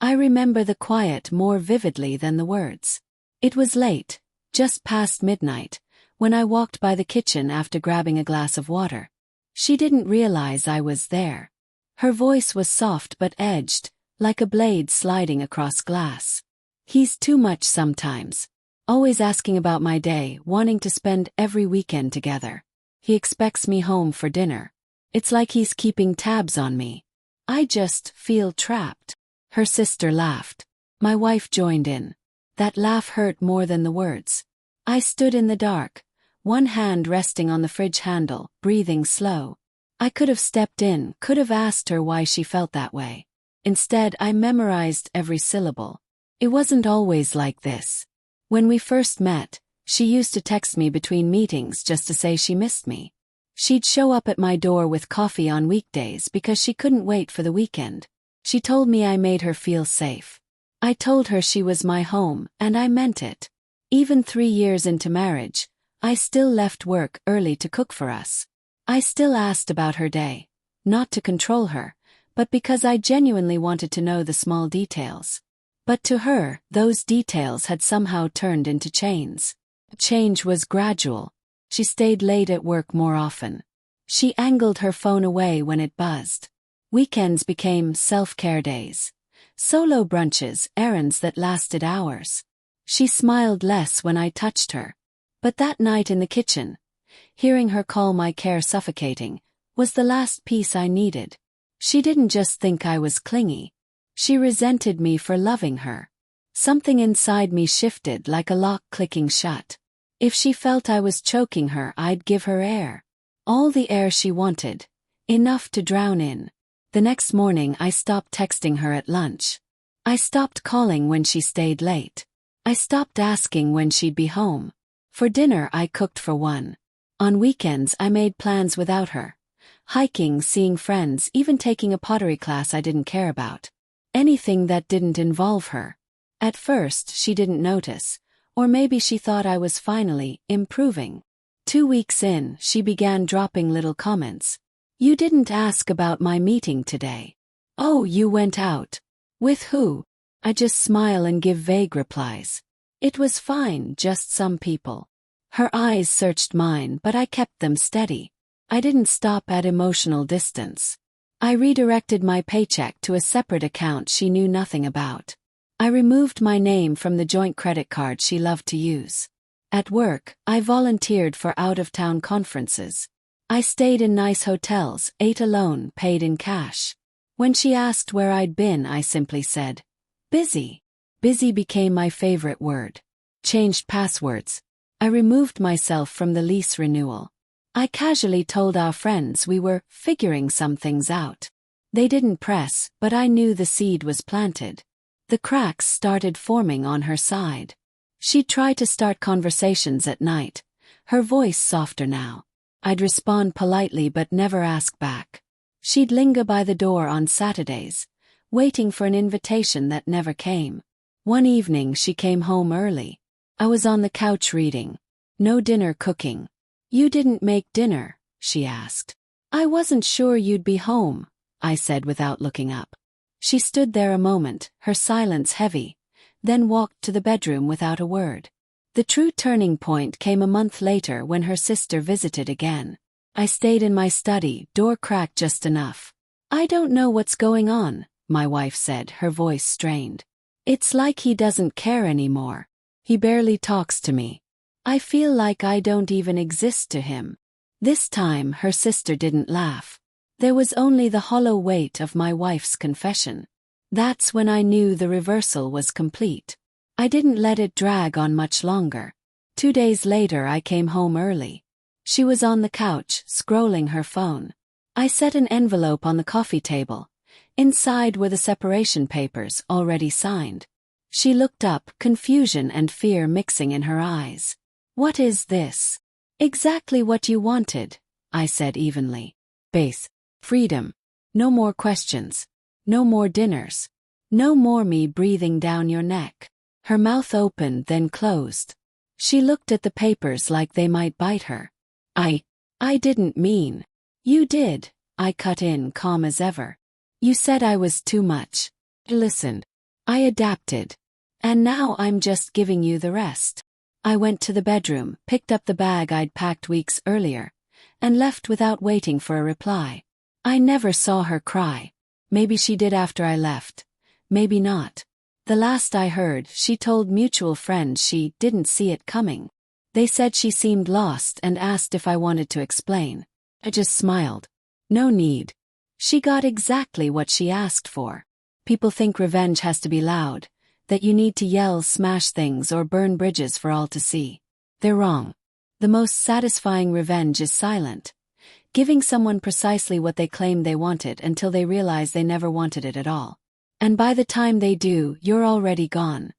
I remember the quiet more vividly than the words. It was late, just past midnight, when I walked by the kitchen after grabbing a glass of water. She didn't realize I was there. Her voice was soft but edged, like a blade sliding across glass. He's too much sometimes. Always asking about my day, wanting to spend every weekend together. He expects me home for dinner. It's like he's keeping tabs on me. I just feel trapped. Her sister laughed. My wife joined in. That laugh hurt more than the words. I stood in the dark, one hand resting on the fridge handle, breathing slow. I could have stepped in, could have asked her why she felt that way. Instead, I memorized every syllable. It wasn't always like this. When we first met, she used to text me between meetings just to say she missed me. She'd show up at my door with coffee on weekdays because she couldn't wait for the weekend. She told me I made her feel safe. I told her she was my home, and I meant it. Even 3 years into marriage, I still left work early to cook for us. I still asked about her day, not to control her, but because I genuinely wanted to know the small details. But to her, those details had somehow turned into chains. Change was gradual. She stayed late at work more often. She angled her phone away when it buzzed. Weekends became self-care days. Solo brunches, errands that lasted hours. She smiled less when I touched her. But that night in the kitchen, hearing her call my care suffocating, was the last piece I needed. She didn't just think I was clingy. She resented me for loving her. Something inside me shifted like a lock clicking shut. If she felt I was choking her, I'd give her air. All the air she wanted. Enough to drown in. The next morning I stopped texting her at lunch. I stopped calling when she stayed late. I stopped asking when she'd be home. For dinner I cooked for one. On weekends I made plans without her. Hiking, seeing friends, even taking a pottery class I didn't care about. Anything that didn't involve her. At first she didn't notice, or maybe she thought I was finally improving. 2 weeks in, she began dropping little comments. You didn't ask about my meeting today. Oh, you went out. With who? I just smile and give vague replies. It was fine, just some people. Her eyes searched mine, but I kept them steady. I didn't stop at emotional distance. I redirected my paycheck to a separate account she knew nothing about. I removed my name from the joint credit card she loved to use. At work, I volunteered for out-of-town conferences. I stayed in nice hotels, ate alone, paid in cash. When she asked where I'd been, I simply said, busy. Busy became my favorite word. Changed passwords. I removed myself from the lease renewal. I casually told our friends we were figuring some things out. They didn't press, but I knew the seed was planted. The cracks started forming on her side. She'd try to start conversations at night, her voice softer now. I'd respond politely but never ask back. She'd linger by the door on Saturdays, waiting for an invitation that never came. One evening she came home early. I was on the couch reading. No dinner cooking. You didn't make dinner, she asked. I wasn't sure you'd be home, I said without looking up. She stood there a moment, her silence heavy, then walked to the bedroom without a word. The true turning point came a month later when her sister visited again. I stayed in my study, door cracked just enough. I don't know what's going on, my wife said, her voice strained. It's like he doesn't care anymore. He barely talks to me. I feel like I don't even exist to him. This time her sister didn't laugh. There was only the hollow weight of my wife's confession. That's when I knew the reversal was complete. I didn't let it drag on much longer. 2 days later I came home early. She was on the couch, scrolling her phone. I set an envelope on the coffee table. Inside were the separation papers, already signed. She looked up, confusion and fear mixing in her eyes. What is this? Exactly what you wanted, I said evenly. Base. Freedom. No more questions. No more dinners. No more me breathing down your neck. Her mouth opened then closed. She looked at the papers like they might bite her. I didn't mean. You did, I cut in calm as ever. You said I was too much. Listen. I adapted. And now I'm just giving you the rest. I went to the bedroom, picked up the bag I'd packed weeks earlier, and left without waiting for a reply. I never saw her cry. Maybe she did after I left. Maybe not. The last I heard, she told mutual friends she didn't see it coming. They said she seemed lost and asked if I wanted to explain. I just smiled. No need. She got exactly what she asked for. People think revenge has to be loud, that you need to yell, smash things, or burn bridges for all to see. They're wrong. The most satisfying revenge is silent. Giving someone precisely what they claim they wanted until they realize they never wanted it at all. And by the time they do, you're already gone.